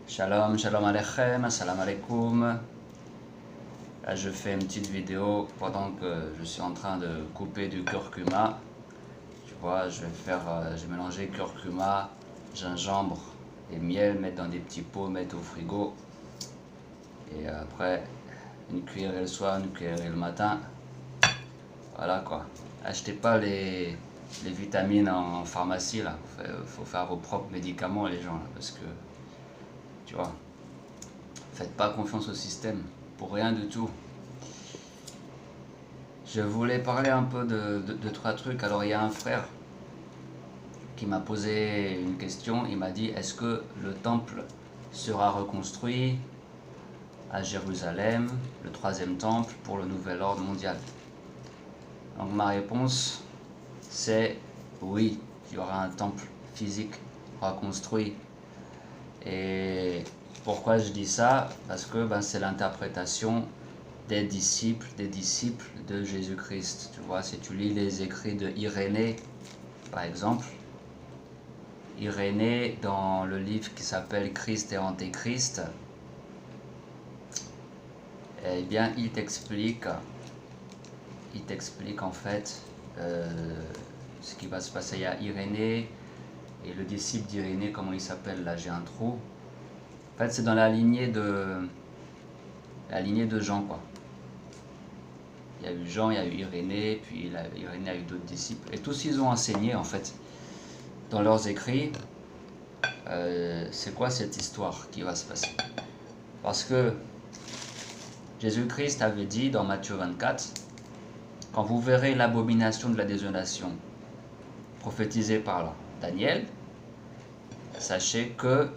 Shalom, shalom aleichem, salam alaikum. Là, je fais une petite vidéo pendant que je suis en train de couper du curcuma. Tu vois, je vais mélanger curcuma, gingembre et miel, mettre dans des petits pots, mettre au frigo. Et après, une cuillerée le soir, une cuillerée le matin. Voilà quoi. Achetez pas les vitamines en pharmacie là. Faut faire vos propres médicaments les gens là, parce que tu vois. Faites pas confiance au système, pour rien du tout. Je voulais parler un peu de trois trucs. Alors il y a un frère qui m'a posé une question. Il m'a dit, est-ce que le temple sera reconstruit à Jérusalem, le troisième temple pour le nouvel ordre mondial? Donc ma réponse, c'est oui, il y aura un temple physique reconstruit. Et pourquoi je dis ça? Parce que c'est l'interprétation des disciples de Jésus-Christ. Tu vois, si tu lis les écrits de Irénée, par exemple, Irénée, dans le livre qui s'appelle Christ et Antéchrist, eh bien, il t'explique en fait ce qui va se passer. Il y a Irénée et le disciple d'Irénée, comment il s'appelle là, j'ai un trou. En fait, c'est dans la lignée de Jean, quoi. Il y a eu Jean, il y a eu Irénée, puis Irénée a eu d'autres disciples. Et tous ils ont enseigné, en fait, dans leurs écrits, c'est quoi cette histoire qui va se passer. Parce que Jésus-Christ avait dit dans Matthieu 24, quand vous verrez l'abomination de la désolation prophétisée par Daniel, sachez que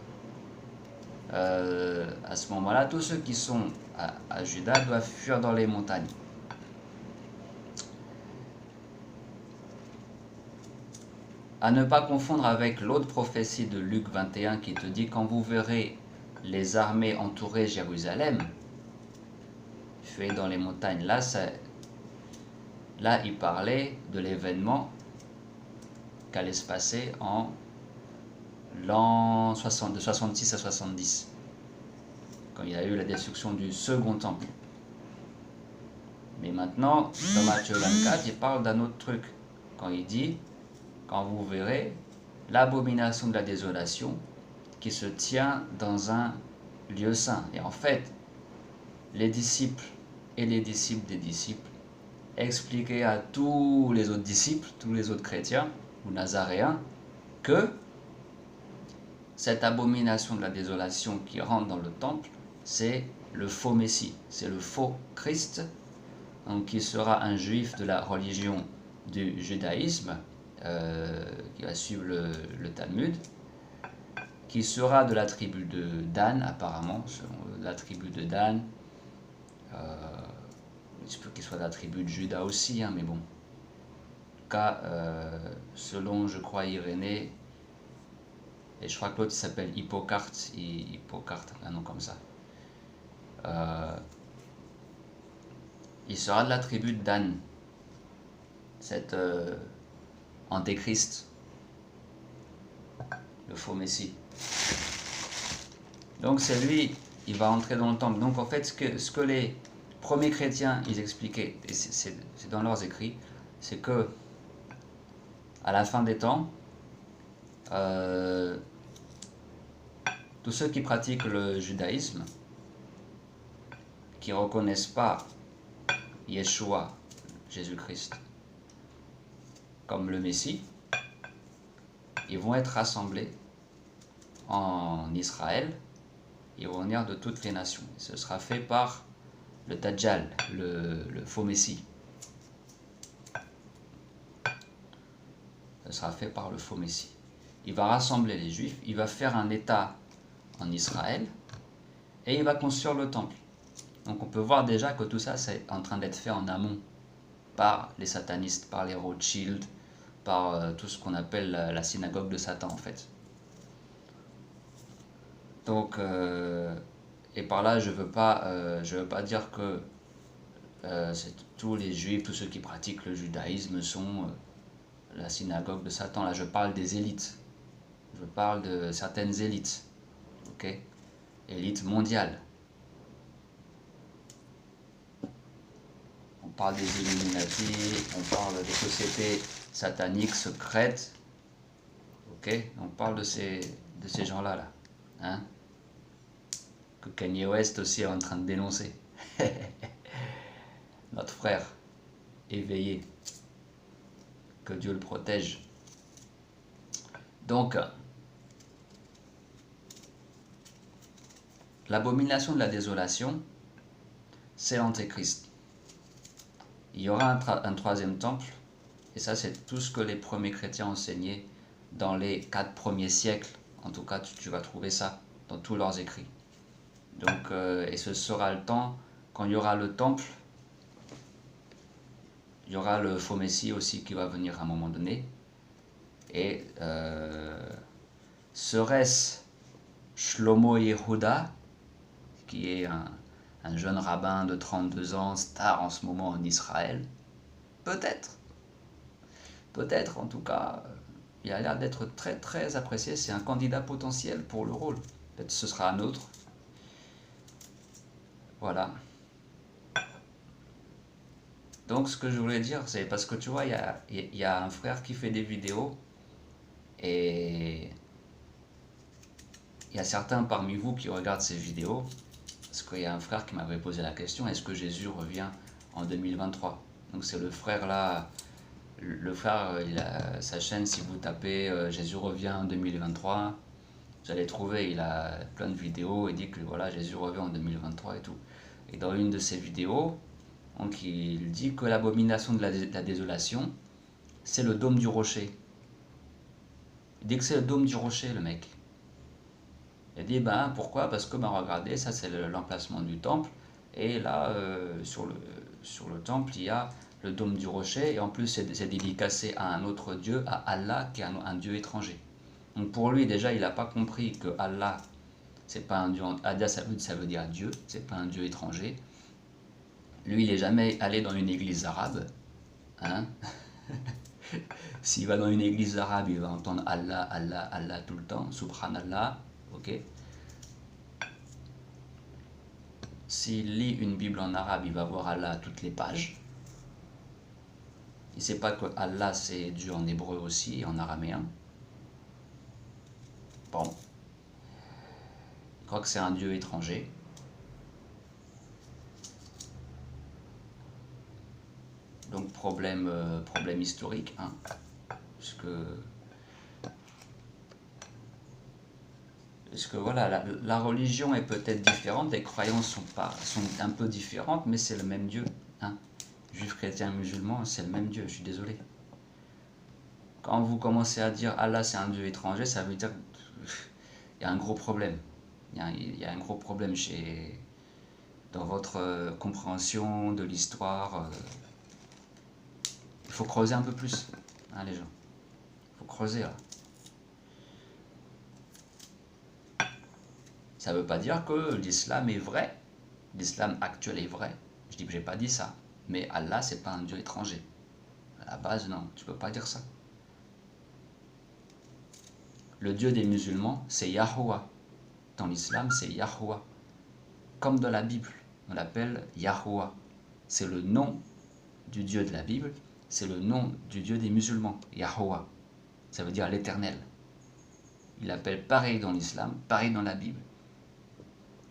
à ce moment-là, tous ceux qui sont à Juda doivent fuir dans les montagnes. À ne pas confondre avec l'autre prophétie de Luc 21 qui te dit, quand vous verrez les armées entourer Jérusalem, fuir dans les montagnes. Là, il parlait de l'événement qu'allait se passer en l'an 60, de 66 à 70, quand il y a eu la destruction du second temple. Mais maintenant, dans Matthieu 24, il parle d'un autre truc, quand il dit, quand vous verrez l'abomination de la désolation qui se tient dans un lieu saint. Et en fait, les disciples et les disciples des disciples expliquaient à tous les autres disciples, tous les autres chrétiens ou nazaréens, que cette abomination de la désolation qui rentre dans le temple, c'est le faux Messie, c'est le faux Christ, donc qui sera un juif de la religion du judaïsme, qui va suivre le Talmud, qui sera de la tribu de Dan, apparemment, selon la tribu de Dan. Il se peut qu'il soit de la tribu de Juda aussi, mais bon. En tout cas, selon, je crois, Irénée, et je crois que l'autre s'appelle Hippocarte, un nom comme ça. Il sera de la tribu de Dan, cet antéchrist, le faux messie. Donc c'est lui, il va entrer dans le temple. Donc en fait, ce que les premiers chrétiens, ils expliquaient, et c'est dans leurs écrits, c'est que à la fin des temps, tous ceux qui pratiquent le judaïsme, qui ne reconnaissent pas Yeshua, Jésus-Christ, comme le Messie, ils vont être rassemblés en Israël, ils vont venir de toutes les nations. Et ce sera fait par le Dajjal, le faux Messie. Ce sera fait par le faux Messie. Il va rassembler les Juifs, il va faire un État en Israël, et il va construire le temple. Donc on peut voir déjà que tout ça, c'est en train d'être fait en amont, par les satanistes, par les Rothschild, par tout ce qu'on appelle la synagogue de Satan en fait. Donc, et par là, je veux pas dire que tous les juifs, tous ceux qui pratiquent le judaïsme sont la synagogue de Satan. Là, je parle des élites. Je parle de certaines élites. Ok ? élite mondiale. On parle des Illuminati, on parle des sociétés sataniques secrètes. Ok, on parle de ces gens-là, là. Hein, que Kanye West aussi est en train de dénoncer. Notre frère éveillé. Que Dieu le protège. Donc, l'abomination de la désolation, c'est l'Antéchrist. Il y aura un troisième temple, et ça c'est tout ce que les premiers chrétiens enseignaient dans les 4 premiers siècles. En tout cas, tu vas trouver ça dans tous leurs écrits. Donc, et ce sera le temps, quand il y aura le temple, il y aura le faux messie aussi qui va venir à un moment donné. Et serait-ce Shlomo Yehuda, qui est un jeune rabbin de 32 ans, star en ce moment en Israël? Peut-être. Peut-être, en tout cas, il a l'air d'être très très apprécié. C'est un candidat potentiel pour le rôle. Peut-être ce sera un autre. Voilà. Donc ce que je voulais dire, c'est parce que tu vois, il y a un frère qui fait des vidéos et il y a certains parmi vous qui regardent ces vidéos, parce qu'il y a un frère qui m'avait posé la question, est-ce que Jésus revient en 2023? Donc c'est le frère là, le frère, il a sa chaîne, si vous tapez Jésus revient en 2023, vous allez trouver, il a plein de vidéos, il dit que voilà, Jésus revient en 2023 et tout. Et dans une de ses vidéos, donc il dit que l'abomination de la désolation, c'est le dôme du rocher. Il dit que c'est le dôme du rocher, le mec. Il dit, ben pourquoi? Parce que, ben regardez, ça c'est l'emplacement du temple, et là, sur le temple, il y a le dôme du rocher, et en plus c'est dédicacé à un autre dieu, à Allah, qui est un dieu étranger. Donc pour lui, déjà, il n'a pas compris que Allah, c'est pas un dieu, Allah ça veut dire Dieu, c'est pas un dieu étranger. Lui, il n'est jamais allé dans une église arabe, hein. S'il va dans une église arabe, il va entendre Allah, Allah, Allah tout le temps, Subhanallah, ok. S'il lit une Bible en arabe, il va voir Allah à toutes les pages. Il ne sait pas que Allah c'est Dieu en hébreu aussi et en araméen. Bon. Il croit que c'est un Dieu étranger. Donc problème historique, hein, puisque voilà, la religion est peut-être différente, les croyances sont un peu différentes, mais c'est le même Dieu, hein. Juifs, chrétiens, musulmans, c'est le même Dieu, je suis désolé. Quand vous commencez à dire Allah c'est un Dieu étranger, ça veut dire qu'il y a un gros problème. Il y a un gros problème dans votre compréhension de l'histoire. Il faut creuser un peu plus, hein, les gens. Il faut creuser là. Ça ne veut pas dire que l'islam est vrai. L'islam actuel est vrai. Je dis que j'ai pas dit ça. Mais Allah, c'est pas un Dieu étranger. À la base, non, tu peux pas dire ça. Le Dieu des musulmans, c'est Yahuwah. Dans l'islam, c'est Yahuwah. Comme dans la Bible, on l'appelle Yahuwah. C'est le nom du Dieu de la Bible. C'est le nom du Dieu des musulmans, Yahuwah. Ça veut dire l'éternel. Il l'appelle pareil dans l'islam, pareil dans la Bible.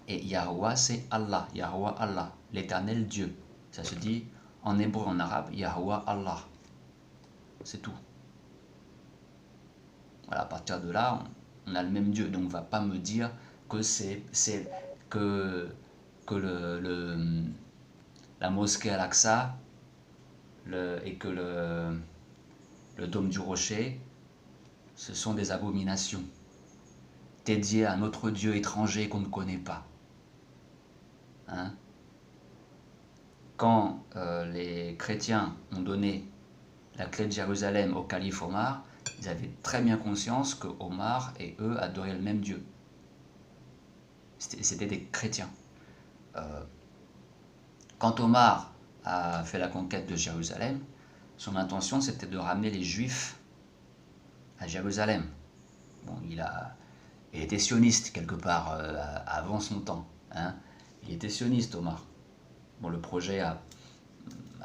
Et Yahuwah, c'est Allah, Yahuwah Allah, l'éternel Dieu. Ça se dit en hébreu, en arabe, Yahuwah Allah. C'est tout. Voilà, à partir de là, on a le même Dieu. Donc on ne va pas me dire que la mosquée Al-Aqsa et que le dôme du rocher, ce sont des abominations dédiées à un autre Dieu étranger qu'on ne connaît pas. Hein? Quand les chrétiens ont donné la clé de Jérusalem au calife Omar, ils avaient très bien conscience que Omar et eux adoraient le même Dieu. C'était des chrétiens. Quand Omar a fait la conquête de Jérusalem, son intention c'était de ramener les Juifs à Jérusalem. Bon, Il était sioniste quelque part avant son temps. Hein. Il était sioniste, Omar. Bon, le projet a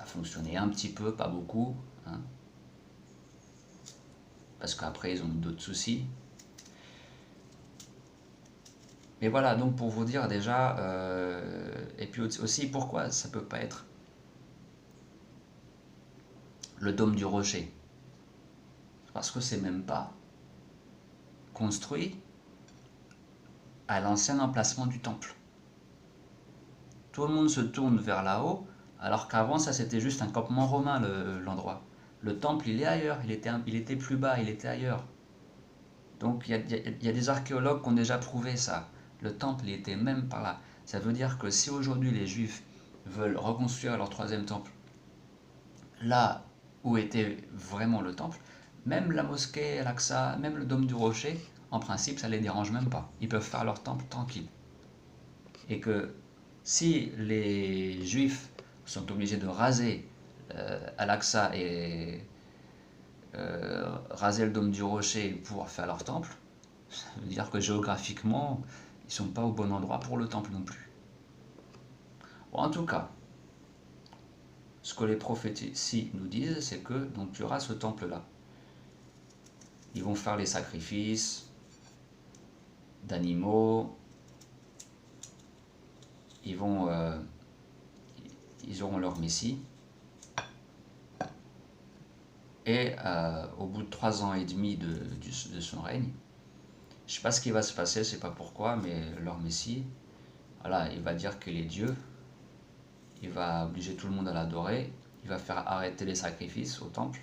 fonctionné un petit peu, pas beaucoup, hein, parce qu'après ils ont eu d'autres soucis. Mais voilà, donc pour vous dire déjà, et puis aussi pourquoi ça peut pas être le dôme du rocher. Parce que c'est même pas construit à l'ancien emplacement du temple. Tout le monde se tourne vers là-haut, alors qu'avant ça c'était juste un campement romain l'endroit. Le temple il est ailleurs, il était plus bas, il était ailleurs. Donc il y a des archéologues qui ont déjà prouvé ça. Le temple il était même par là. Ça veut dire que si aujourd'hui les juifs veulent reconstruire leur troisième temple, là où était vraiment le temple, même la mosquée Al-Aqsa, même le dôme du rocher, en principe ça les dérange même pas. Ils peuvent faire leur temple tranquille. Et que si les juifs sont obligés de raser Al-Aqsa et raser le dôme du rocher pour faire leur temple, ça veut dire que géographiquement, ils ne sont pas au bon endroit pour le temple non plus. Bon, en tout cas, ce que les prophéties nous disent, c'est que donc, tu auras ce temple-là. Ils vont faire les sacrifices d'animaux, ils auront leur messie. Et au bout de 3 ans et demi de son règne, je ne sais pas ce qui va se passer, je ne sais pas pourquoi, mais leur messie, voilà, il va dire qu'il est Dieu, il va obliger tout le monde à l'adorer, il va faire arrêter les sacrifices au temple.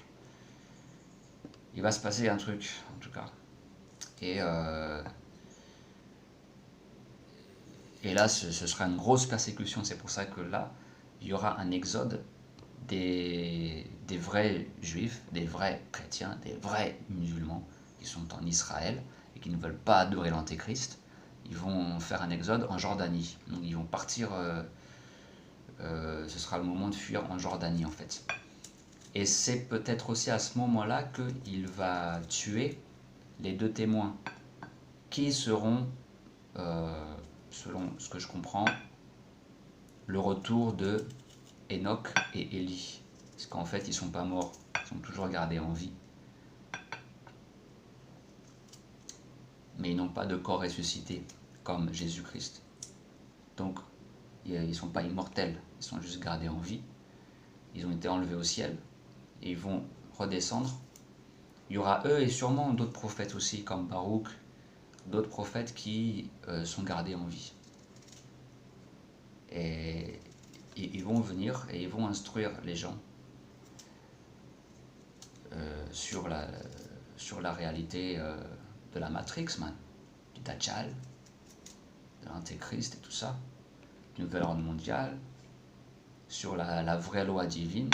Il va se passer un truc, en tout cas. Et, et là, ce sera une grosse persécution. C'est pour ça que là, il y aura un exode des vrais juifs, des vrais chrétiens, des vrais musulmans qui sont en Israël et qui ne veulent pas adorer l'antéchrist. Ils vont faire un exode en Jordanie. Donc ils vont partir, ce sera le moment de fuir en Jordanie en fait. Et c'est peut-être aussi à ce moment-là qu'il va tuer les 2 témoins qui seront, selon ce que je comprends, le retour de Enoch et Élie. Parce qu'en fait, ils ne sont pas morts, ils sont toujours gardés en vie. Mais ils n'ont pas de corps ressuscité, comme Jésus-Christ. Donc, ils ne sont pas immortels, ils sont juste gardés en vie. Ils ont été enlevés au ciel, et ils vont redescendre. Il y aura eux et sûrement d'autres prophètes aussi, comme Baruch, d'autres prophètes qui sont gardés en vie. Et ils vont venir et ils vont instruire les gens sur la réalité de la Matrix, man, du Dajjal, de l'Antéchrist et tout ça, du nouvel ordre mondial, sur la vraie loi divine.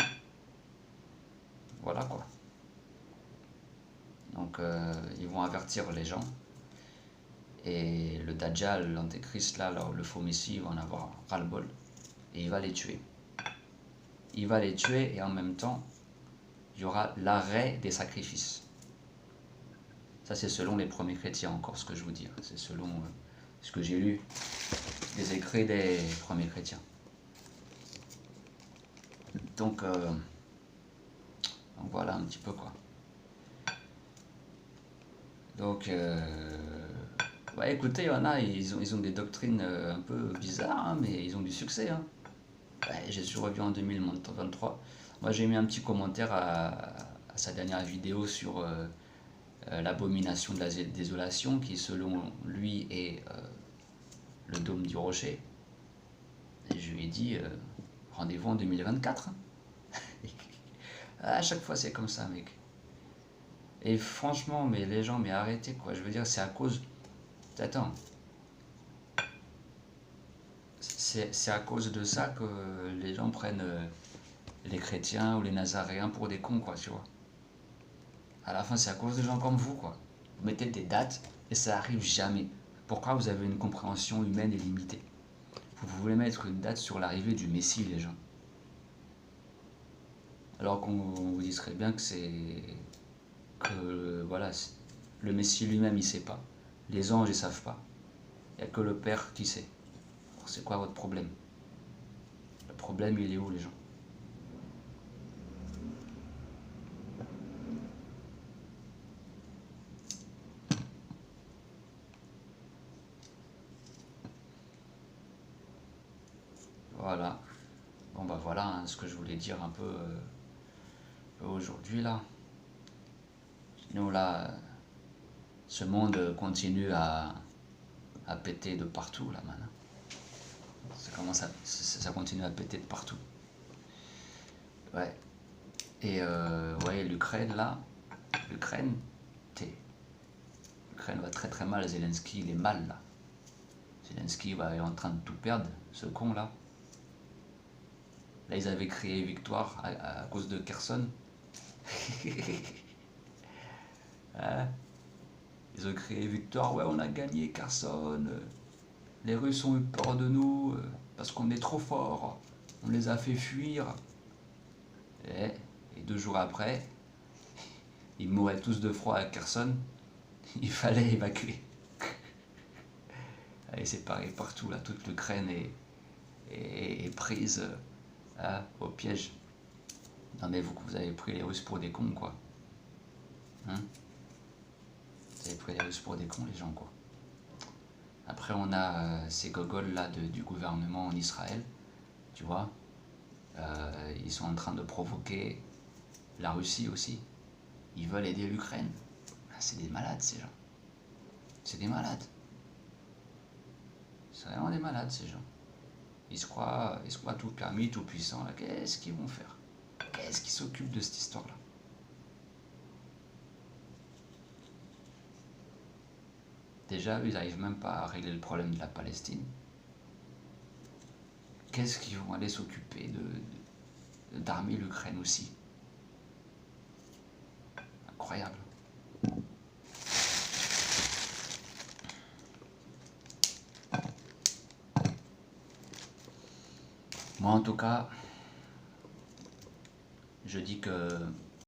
Voilà quoi. Donc ils vont avertir les gens. Et le Dajjal, l'Antéchrist, là, le faux Messie, il va en avoir ras-le-bol. Et il va les tuer. Il va les tuer et en même temps, il y aura l'arrêt des sacrifices. Ça, c'est selon les premiers chrétiens, encore ce que je vous dis. C'est selon ce que j'ai lu des écrits des premiers chrétiens. Donc voilà un petit peu quoi. Donc, ouais, écoutez, il y en a, ils ont des doctrines un peu bizarres, hein, mais ils ont du succès. Hein. Ouais, j'ai survécu en 2023. Moi, j'ai mis un petit commentaire à sa dernière vidéo sur l'abomination de la désolation, qui selon lui est le dôme du rocher. Et je lui ai dit, rendez-vous en 2024. À chaque fois, c'est comme ça, mec. Et franchement, mais les gens, mais arrêtez quoi. Je veux dire, c'est à cause. Attends. C'est à cause de ça que les gens prennent les chrétiens ou les nazaréens pour des cons, quoi, tu vois. À la fin, c'est à cause de gens comme vous, quoi. Vous mettez des dates et ça arrive jamais. Pourquoi vous avez une compréhension humaine et limitée? Vous voulez mettre une date sur l'arrivée du Messie, les gens. Alors qu'on vous dit très bien que c'est. Que voilà, le Messie lui-même, il sait pas. Les anges, ils savent pas. Il n'y a que le Père qui sait. Alors, c'est quoi votre problème? Le problème, il est où, les gens? Voilà. Bon, bah voilà hein, ce que je voulais dire un peu aujourd'hui, là. Sinon, là, ce monde continue à péter de partout, là, maintenant. Ça continue à péter de partout. Ouais. Et ouais, l'Ukraine, là, l'Ukraine, l'Ukraine va très très mal. Zelensky, il est mal, là. Zelensky il est en train de tout perdre, ce con, là. Là, ils avaient créé victoire à cause de Kherson. Hein. Ils ont créé victoire, ouais, on a gagné Kherson. Les Russes ont eu peur de nous parce qu'on est trop forts. On les a fait fuir. Et 2 jours après, ils mouraient tous de froid à Kherson. Il fallait évacuer. Et c'est pareil partout, là, toute l'Ukraine est prise au piège. Non mais vous avez pris les Russes pour des cons, quoi. Hein? Vous avez pris les Russes pour des cons, les gens, quoi. Après, on a ces gogoles là du gouvernement en Israël, tu vois. Ils sont en train de provoquer la Russie aussi. Ils veulent aider l'Ukraine. C'est des malades, ces gens. C'est des malades. C'est vraiment des malades, ces gens. Ils se croient tout permis, tout puissants. Qu'est-ce qu'ils vont faire? Qu'est-ce qui s'occupe de cette histoire-là? Déjà, ils n'arrivent même pas à régler le problème de la Palestine. Qu'est-ce qu'ils vont aller s'occuper d'armer l'Ukraine aussi? Incroyable. Moi, en tout cas, je dis que